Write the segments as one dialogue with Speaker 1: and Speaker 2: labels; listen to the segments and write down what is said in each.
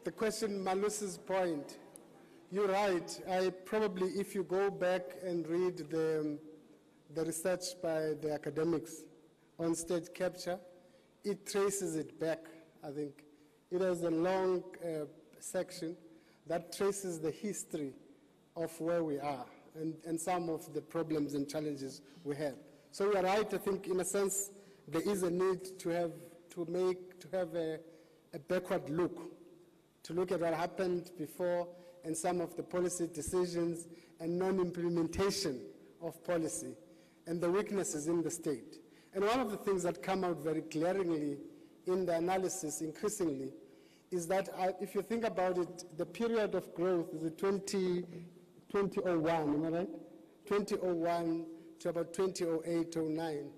Speaker 1: the question, Malus's point, you're right. I probably, if you go back and read the research by the academics on state capture, it traces it back, I think. It has a long section that traces the history of where we are and some of the problems and challenges we have. So you're right, I think in a sense there is a need to have a backward look, to look at what happened before and some of the policy decisions and non-implementation of policy and the weaknesses in the state. And one of the things that come out very glaringly in the analysis increasingly is that if you think about it, the period of growth is the 2001, am I right? 2001 to about 2008, 09.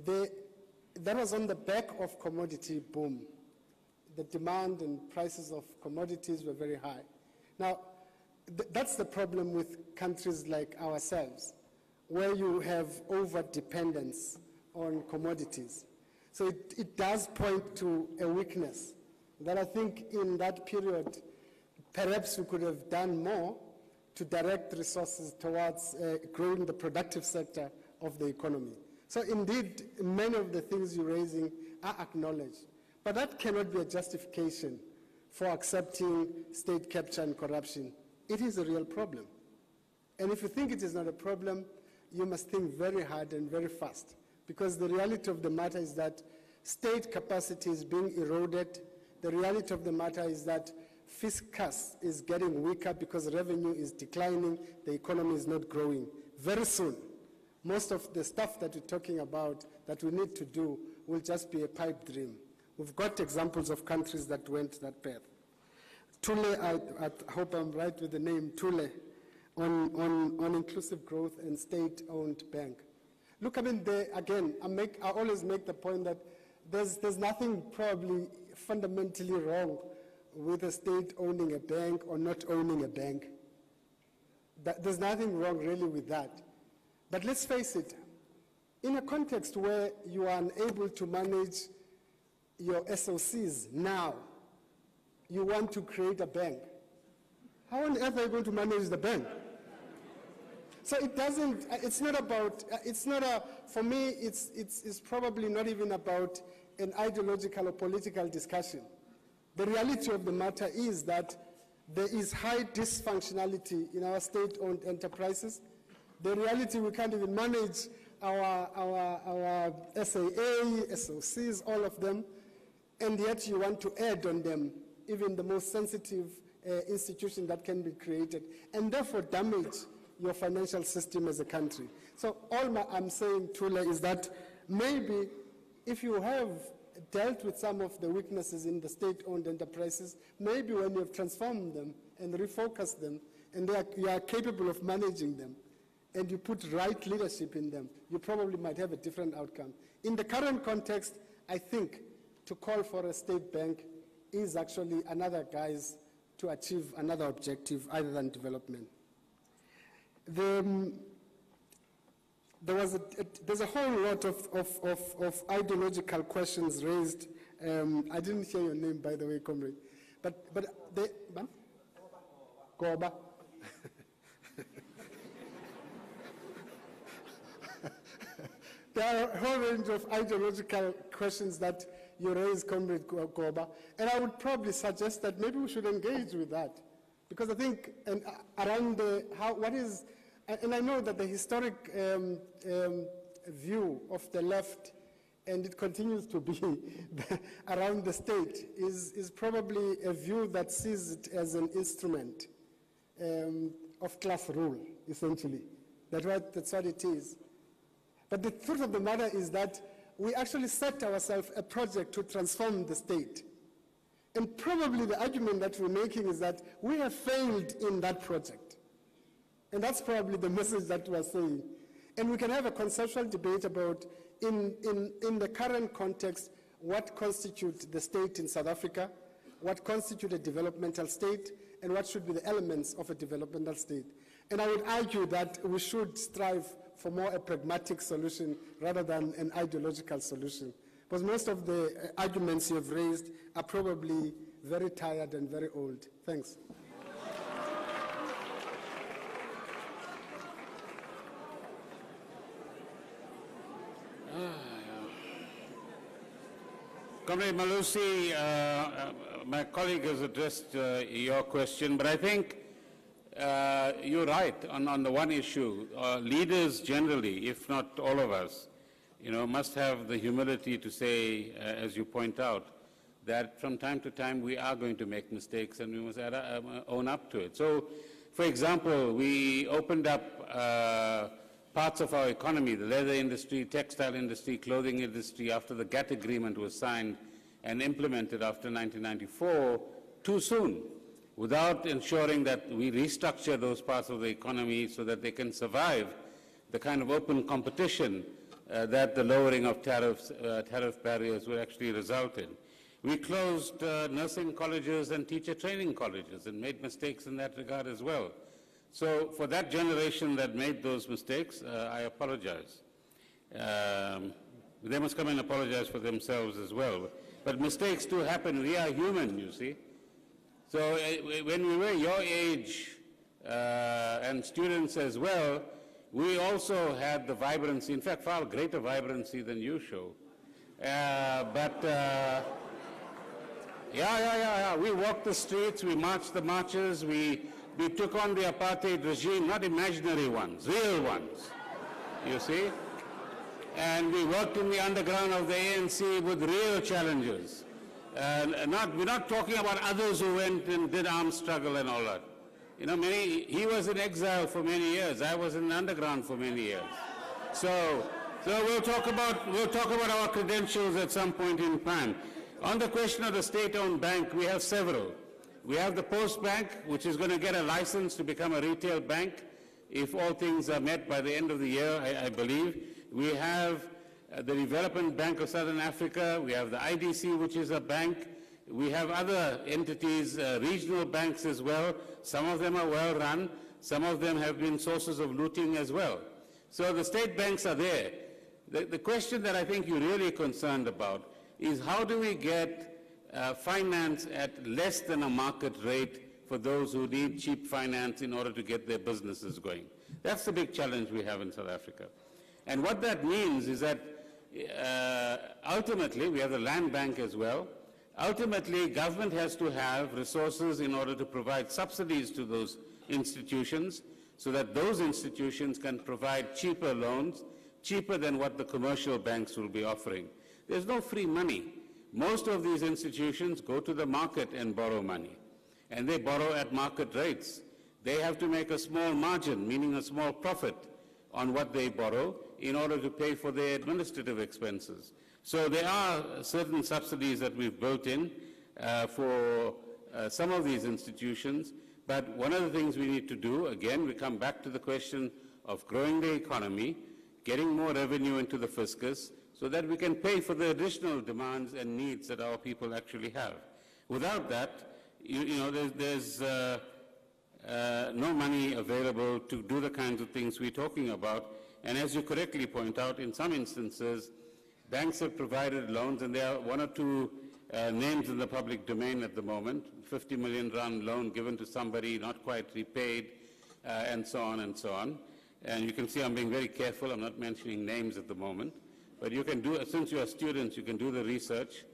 Speaker 1: That was on the back of commodity boom. The demand and prices of commodities were very high. Now, that's the problem with countries like ourselves, where you have over-dependence on commodities. So it does point to a weakness that I think in that period, perhaps we could have done more to direct resources towards growing the productive sector of the economy. So indeed, many of the things you're raising are acknowledged, but that cannot be a justification for accepting state capture and corruption. It is a real problem. And if you think it is not a problem, you must think very hard and very fast, because the reality of the matter is that state capacity is being eroded. The reality of the matter is that fiscus is getting weaker because revenue is declining, the economy is not growing. Very soon, most of the stuff that we're talking about that we need to do will just be a pipe dream. We've got examples of countries that went that path. Thule, I hope I'm right with the name, Thule, on inclusive growth and state-owned bank. Look, I mean, again, I always make the point that there's nothing probably fundamentally wrong with a state owning a bank or not owning a bank. There's nothing wrong really with that. But let's face it, in a context where you are unable to manage your SOCs now, you want to create a bank. How on earth are you going to manage the bank? So it doesn't, it's not about, for me, it's probably not even about an ideological or political discussion. The reality of the matter is that there is high dysfunctionality in our state-owned enterprises. The reality, we can't even manage our SAA, SOCs, all of them, and yet you want to add on them even the most sensitive institution that can be created, and therefore damage your financial system as a country. So all I'm saying, Thule, is that maybe if you have dealt with some of the weaknesses in the state-owned enterprises, maybe when you have transformed them and refocused them, and you are capable of managing them, and you put right leadership in them, you probably might have a different outcome. In the current context, I think to call for a state bank is actually another guise to achieve another objective other than development. There's a whole lot of ideological questions raised. I didn't hear your name, by the way, comrade. Goba. There are a whole range of ideological questions that you raise, Comrade Goba, and I would probably suggest that maybe we should engage with that, because I think around and I know that the historic view of the left, and it continues to be around the state, is probably a view that sees it as an instrument of class rule, essentially. That's what it is. But the truth of the matter is that we actually set ourselves a project to transform the state. And probably the argument that we're making is that we have failed in that project. And that's probably the message that we're saying. And we can have a conceptual debate about, in the current context, what constitutes the state in South Africa, what constitutes a developmental state, and what should be the elements of a developmental state. And I would argue that we should strive for more a pragmatic solution rather than an ideological solution. Because most of the arguments you have raised are probably very tired and very old. Thanks.
Speaker 2: Comrade Malusi, my colleague has addressed your question, but I think you're right on the one issue. Leaders generally, if not all of us, must have the humility to say, as you point out, that from time to time we are going to make mistakes and we must own up to it. So, for example, we opened up parts of our economy, the leather industry, textile industry, clothing industry, after the GATT agreement was signed and implemented after 1994, too soon, without ensuring that we restructure those parts of the economy so that they can survive the kind of open competition that the lowering of tariff barriers will actually result in. We closed nursing colleges and teacher training colleges and made mistakes in that regard as well. So for that generation that made those mistakes, I apologize. They must come and apologize for themselves as well. But mistakes do happen. We are human, you see. So when we were your age and students as well, we also had the vibrancy, in fact, far greater vibrancy than you show. We walked the streets, we marched the marches, we took on the apartheid regime, not imaginary ones, real ones, you see. And we worked in the underground of the ANC with real challenges. We're not talking about others who went and did armed struggle and all that. He was in exile for many years. I was in the underground for many years. So we'll talk about our credentials at some point in time. On the question of the state-owned bank, we have several. We have the Post Bank, which is going to get a license to become a retail bank if all things are met by the end of the year, I believe. We have the Development Bank of Southern Africa. We have the IDC, which is a bank. We have other entities, regional banks as well. Some of them are well run. Some of them have been sources of looting as well. So the state banks are there. The question that I think you're really concerned about is how do we get finance at less than a market rate for those who need cheap finance in order to get their businesses going. That's the big challenge we have in South Africa. And what that means is that ultimately, we have the land bank as well. Ultimately, government has to have resources in order to provide subsidies to those institutions so that those institutions can provide cheaper loans, cheaper than what the commercial banks will be offering. There's no free money. Most of these institutions go to the market and borrow money, and they borrow at market rates. They have to make a small margin, meaning a small profit, on what they borrow in order to pay for their administrative expenses. So there are certain subsidies that we've built in for some of these institutions, but one of the things we need to do, again, we come back to the question of growing the economy, getting more revenue into the fiscus, so that we can pay for the additional demands and needs that our people actually have. Without that, there's no money available to do the kinds of things we're talking about. And as you correctly point out, in some instances, banks have provided loans, and there are one or two names in the public domain at the moment, 50 million rand loan given to somebody, not quite repaid, and so on and so on. And you can see I'm being very careful. I'm not mentioning names at the moment. But you can do, since you are students, you can do the research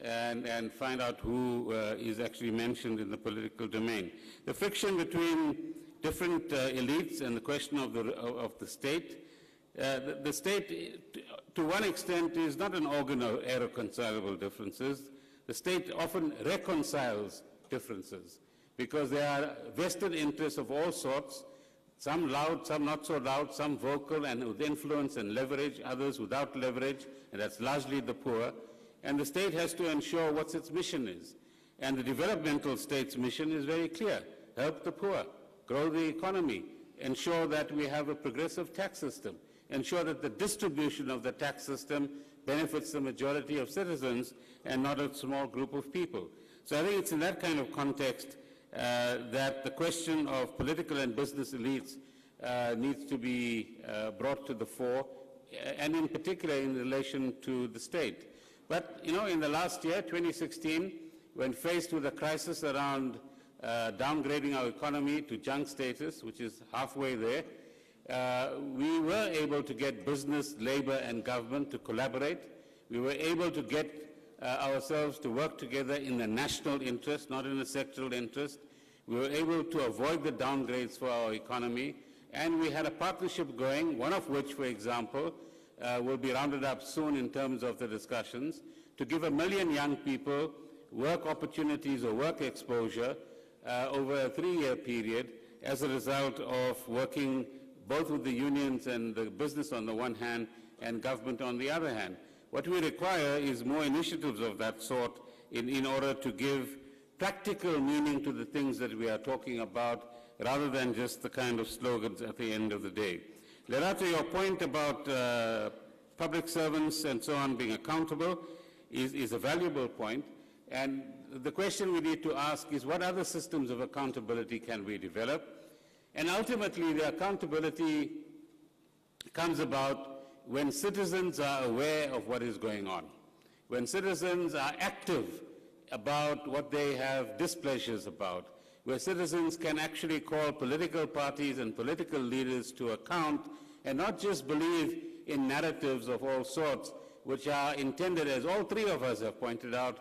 Speaker 2: and find out who is actually mentioned in the political domain. The friction between different elites and the question of the state, the state, to one extent, is not an organ of irreconcilable differences. The state often reconciles differences because there are vested interests of all sorts, some loud, some not so loud, some vocal and with influence and leverage, others without leverage, and that's largely the poor. And the state has to ensure what its mission is. And the developmental state's mission is very clear. Help the poor, grow the economy, ensure that we have a progressive tax system, ensure that the distribution of the tax system benefits the majority of citizens and not a small group of people. So I think it's in that kind of context that the question of political and business elites needs to be brought to the fore, and in particular in relation to the state. But, in the last year, 2016, when faced with a crisis around downgrading our economy to junk status, which is halfway there, we were able to get business, labor, and government to collaborate. We were able to get ourselves to work together in the national interest, not in a sectoral interest. We were able to avoid the downgrades for our economy, and we had a partnership going, one of which, for example, will be rounded up soon in terms of the discussions, to give 1 million young people work opportunities or work exposure over a 3-year period as a result of working both with the unions and the business on the one hand and government on the other hand. What we require is more initiatives of that sort in order to give practical meaning to the things that we are talking about rather than just the kind of slogans at the end of the day. Lerato, your point about public servants and so on being accountable is a valuable point, and the question we need to ask is what other systems of accountability can we develop? And ultimately, the accountability comes about when citizens are aware of what is going on, when citizens are active about what they have displeasures about, where citizens can actually call political parties and political leaders to account and not just believe in narratives of all sorts, which are intended, as all three of us have pointed out,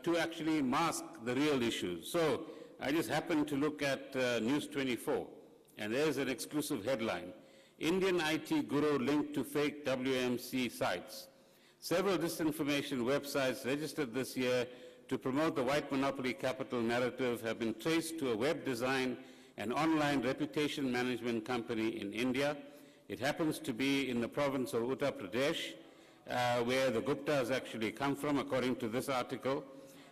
Speaker 2: to actually mask the real issues. So I just happened to look at News 24, and there's an exclusive headline: Indian IT guru linked to fake WMC sites. Several disinformation websites registered this year to promote the white monopoly capital narrative have been traced to a web design and online reputation management company in India. It happens to be in the province of Uttar Pradesh, where the Guptas actually come from, according to this article.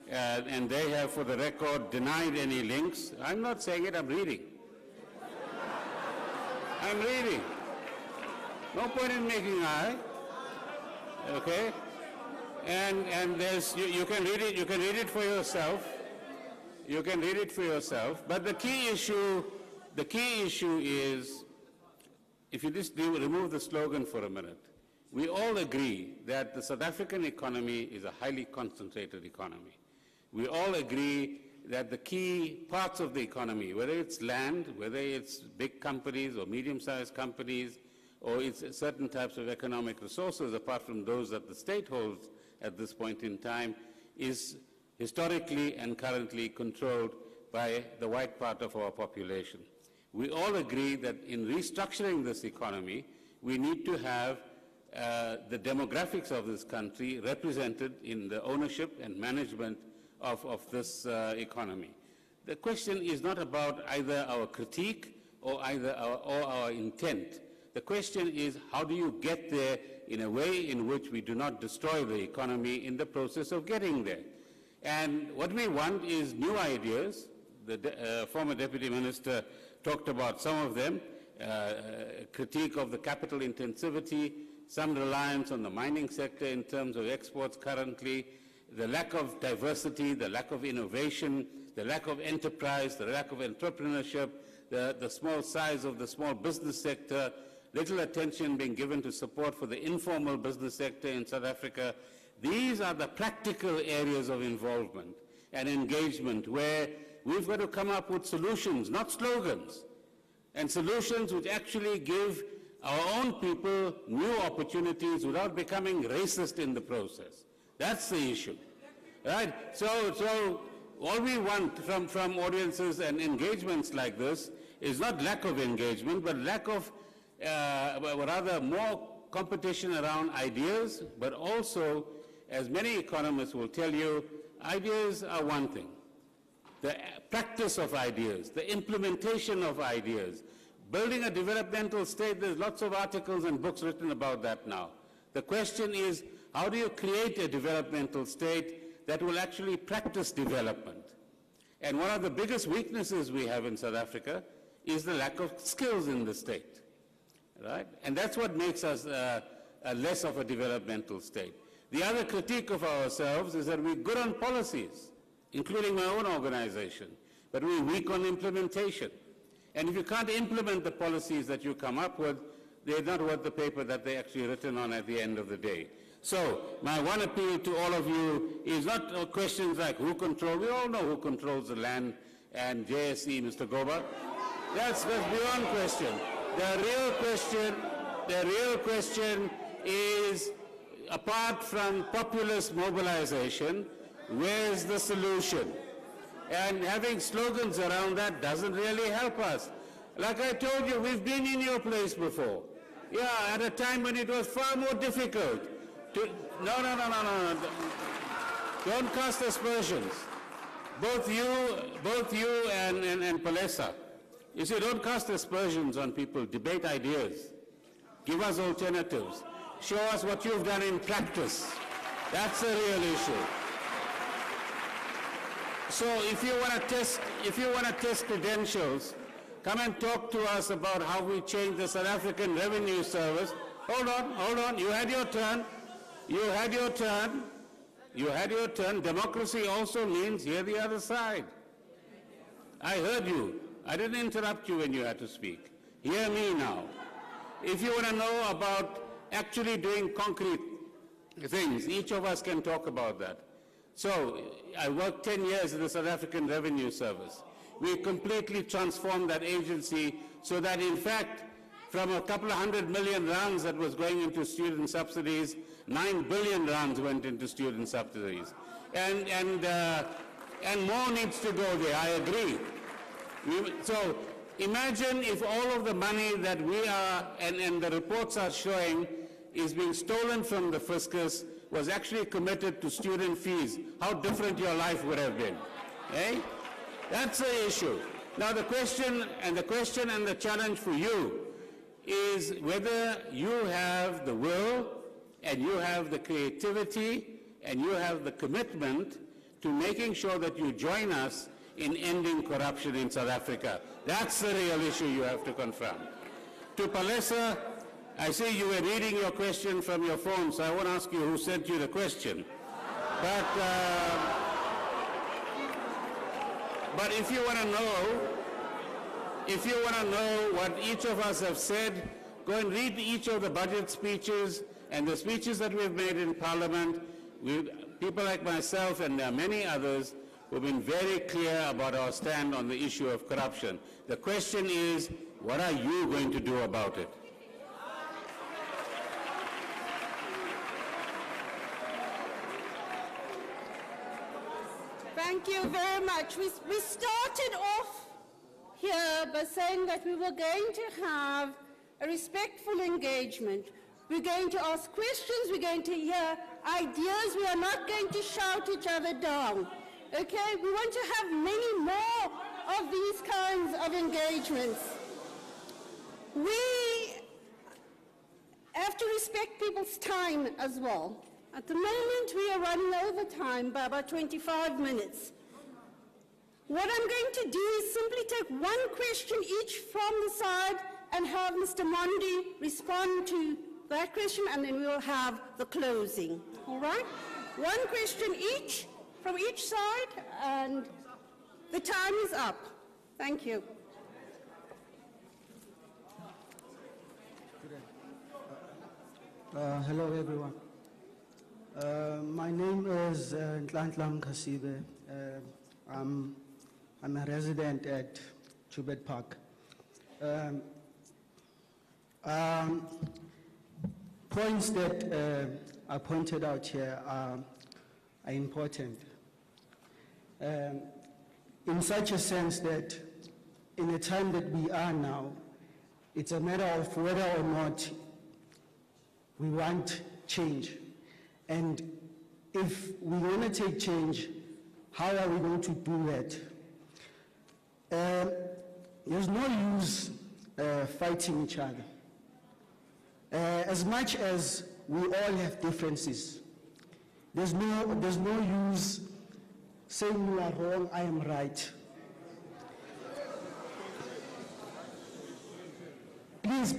Speaker 2: And they have, for the record, denied any links. I'm not saying it, I'm reading. I'm reading. No point in making eye. Okay? And there's, you can read it for yourself. You can read it for yourself. But the key issue is, if you just remove the slogan for a minute, we all agree that the South African economy is a highly concentrated economy. We all agree that the key parts of the economy, whether it's land, whether it's big companies or medium-sized companies, or it's certain types of economic resources, apart from those that the state holds at this point in time, is historically and currently controlled by the white part of our population. We all agree that in restructuring this economy, we need to have the demographics of this country represented in the ownership and management of this economy. The question is not about either our critique or our intent. The question is, how do you get there in a way in which we do not destroy the economy in the process of getting there? And what we want is new ideas. The former Deputy Minister talked about some of them, critique of the capital intensivity, some reliance on the mining sector in terms of exports currently, the lack of diversity, the lack of innovation, the lack of enterprise, the lack of entrepreneurship, the small size of the small business sector, little attention being given to support for the informal business sector in South Africa. These are the practical areas of involvement and engagement where we've got to come up with solutions, not slogans, and solutions which actually give our own people new opportunities without becoming racist in the process. That's the issue, right? So all we want from audiences and engagements like this is not lack of engagement, but lack of, rather more competition around ideas, but also, as many economists will tell you, ideas are one thing. The practice of ideas, the implementation of ideas, building a developmental state, there's lots of articles and books written about that now. The question is, how do you create a developmental state that will actually practice development? And one of the biggest weaknesses we have in South Africa is the lack of skills in the state, right? And that's what makes us less of a developmental state. The other critique of ourselves is that we're good on policies, including my own organization, but we're weak on implementation. And if you can't implement the policies that you come up with, they're not worth the paper that they're actually written on at the end of the day. So my one appeal to all of you is not questions like who controls, we all know who controls the land and JSE, Mr. Goba. That's beyond question. The real question is, apart from populist mobilization, where's the solution? And having slogans around that doesn't really help us. Like I told you, we've been in your place before. Yeah, at a time when it was far more difficult. No. Don't cast aspersions. Both you and Palesa. You see, don't cast aspersions on people. Debate ideas. Give us alternatives. Show us what you've done in practice. That's the real issue. So if you want to test credentials, come and talk to us about how we changed the South African Revenue Service. Hold on. You had your turn. Democracy also means hear the other side. I heard you. I didn't interrupt you when you had to speak. Hear me now. If you want to know about actually doing concrete things, each of us can talk about that. So I worked 10 years in the South African Revenue Service. We completely transformed that agency so that, in fact, from a couple of 100 million rands that was going into student subsidies, 9 billion rands went into student subsidies. And more needs to go there, I agree. So imagine if all of the money that we are, and the reports are showing, is being stolen from the fiscus, was actually committed to student fees, how different your life would have been. Eh? That's the issue. Now the question and the challenge for you is whether you have the will and you have the creativity and you have the commitment to making sure that you join us in ending corruption in South Africa. That's the real issue you have to confront. To Palesa, I see you were reading your question from your phone, so I won't ask you who sent you the question. But if you want to know what each of us have said, go and read each of the budget speeches and the speeches that we've made in Parliament. People like myself, and there are many others, who've been very clear about our stand on the issue of corruption. The question is, what are you going to do about it?
Speaker 3: Thank you very much. We started off here by saying that we were going to have a respectful engagement. We're going to ask questions, we're going to hear ideas, we are not going to shout each other down. Okay, we want to have many more of these kinds of engagements. We have to respect people's time as well. At the moment, we are running over time by about 25 minutes. What I'm going to do is simply take one question each from the side and have Mr. Mondi respond to that question, and then we'll have the closing. All right? One question each from each side, and the time is up. Thank you.
Speaker 4: Hello, everyone. My name is Ntlantla Mcebisi. I'm a resident at Joburg Park. Points that are pointed out here are important. In such a sense that in the time that we are now, it's a matter of whether or not we want change. And if we want to take change, how are we going to do that? There's no use fighting each other. As much as we all have differences, there's no use saying you are wrong, I am right. Please,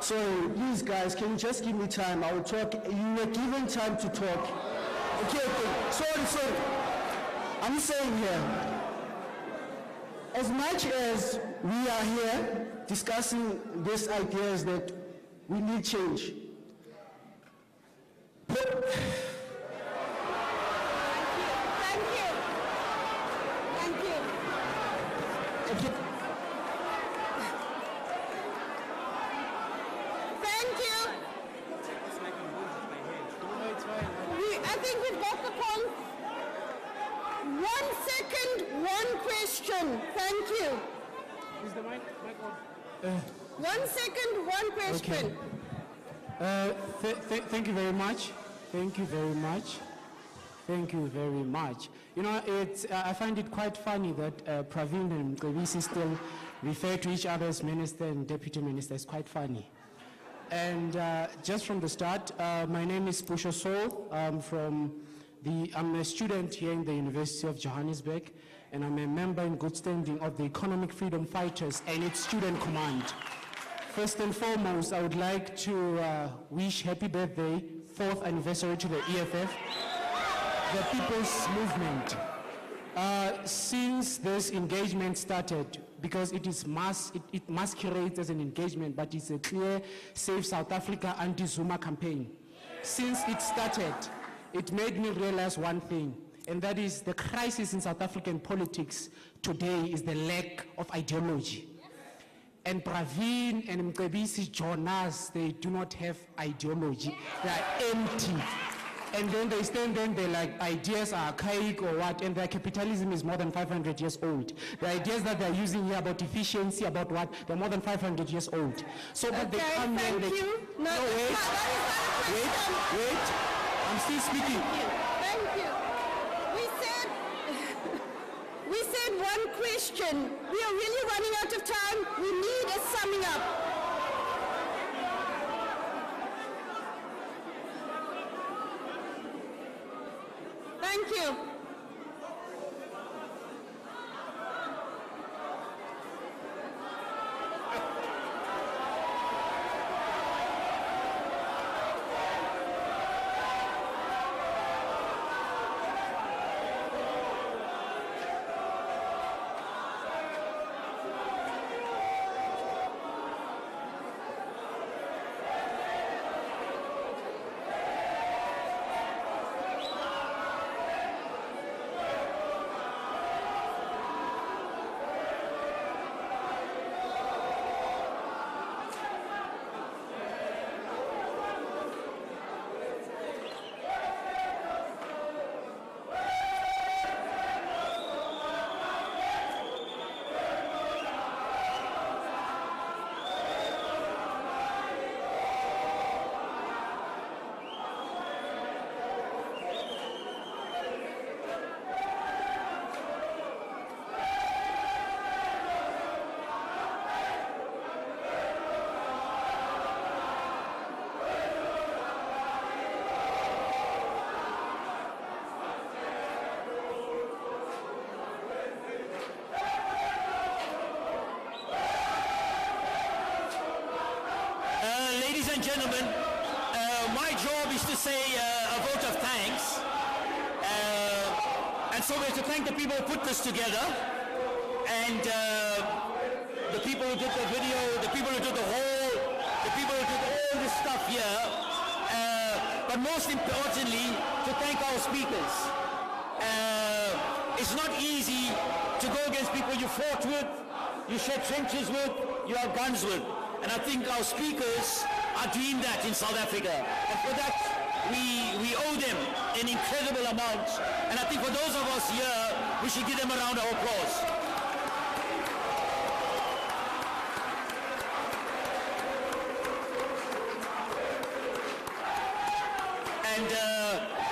Speaker 4: Sorry, please guys, can you just give me time? I will talk. You were given time to talk. Okay. Sorry. I'm saying here, as much as we are here discussing these ideas that we need change.
Speaker 3: Thank you.
Speaker 4: Okay.
Speaker 3: I think we've got the point. 1 second, one question. Thank you.
Speaker 5: Is the mic on?
Speaker 3: 1 second, one question.
Speaker 5: Thank you very much. Thank you very much. You know, I find it quite funny that Pravin and Mcebisi still refer to each other as minister and deputy minister. It's quite funny. And just from the start, my name is Pusho Sol. I'm a student here in the University of Johannesburg, and I'm a member in good standing of the Economic Freedom Fighters and its student command. First and foremost, I would like to wish happy birthday, 4th anniversary to the EFF, the People's Movement. Since this engagement started, because it masquerades as an engagement, but it's a clear Save South Africa anti-Zuma campaign. Since it started, it made me realize one thing, and that is the crisis in South African politics today is the lack of ideology. And Pravin and Mcebisi Jonas, they do not have ideology. They are empty. And then they stand there and they're like, ideas are archaic or what, and their capitalism is more than 500 years old. The ideas that they're using here about efficiency, about what, they're more than 500 years old. So, but they come here and they...
Speaker 3: No,
Speaker 5: wait, I'm still speaking.
Speaker 3: Thank you. We said one question. We are really running out of time. We need a summing up. Thank you.
Speaker 6: Ladies and gentlemen, my job is to say a vote of thanks. And so we're to thank the people who put this together, and the people who did the video, the people who did the people who did all this stuff here. But most importantly, to thank our speakers. It's not easy to go against people you fought with, you shared trenches with, you have guns with. And I think our speakers are doing that in South Africa. And for that, we owe them an incredible amount. And I think for those of us here, we should give them a round of applause. And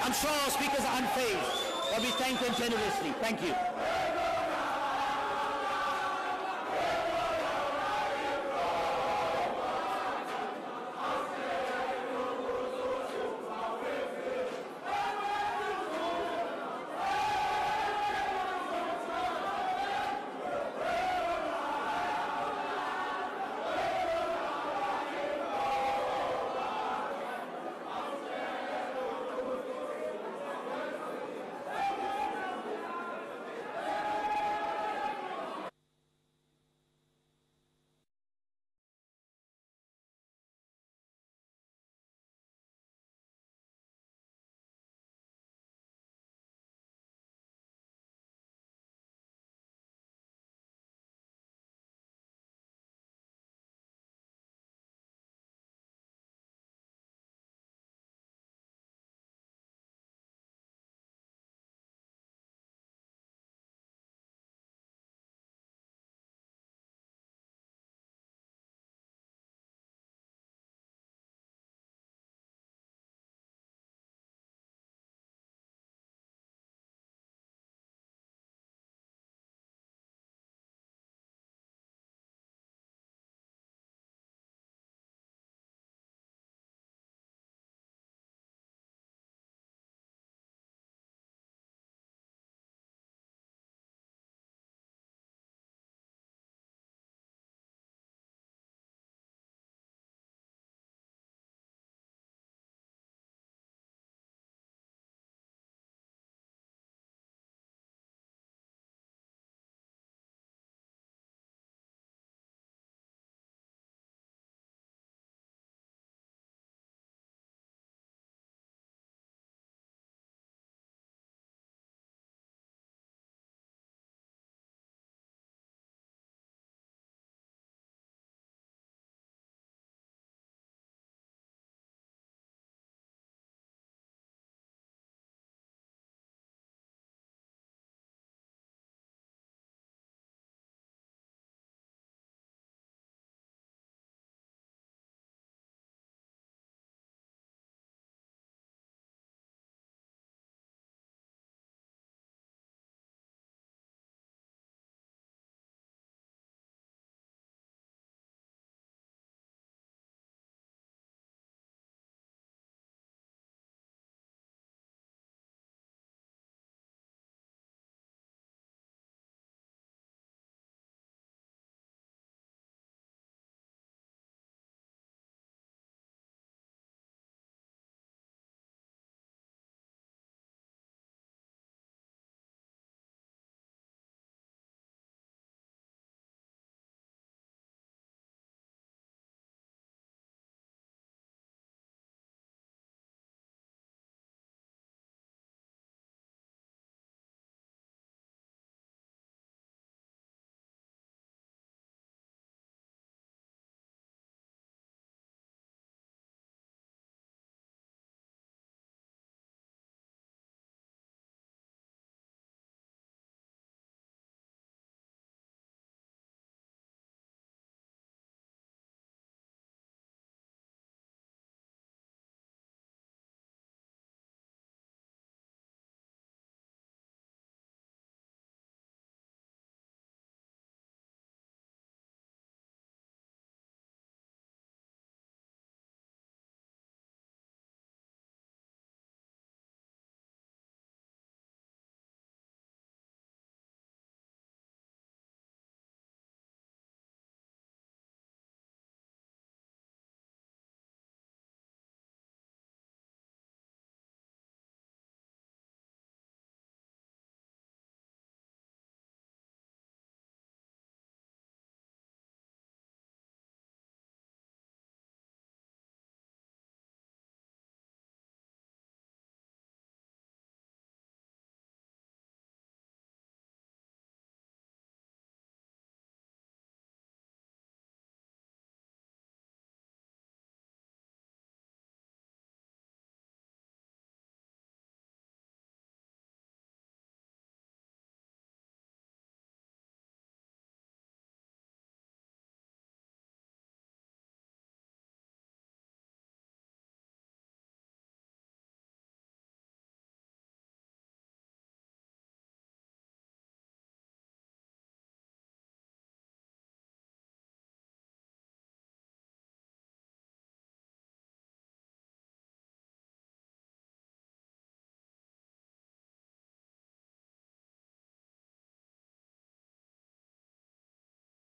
Speaker 6: I'm sure our speakers are unfazed, but we thank them generously. Thank you.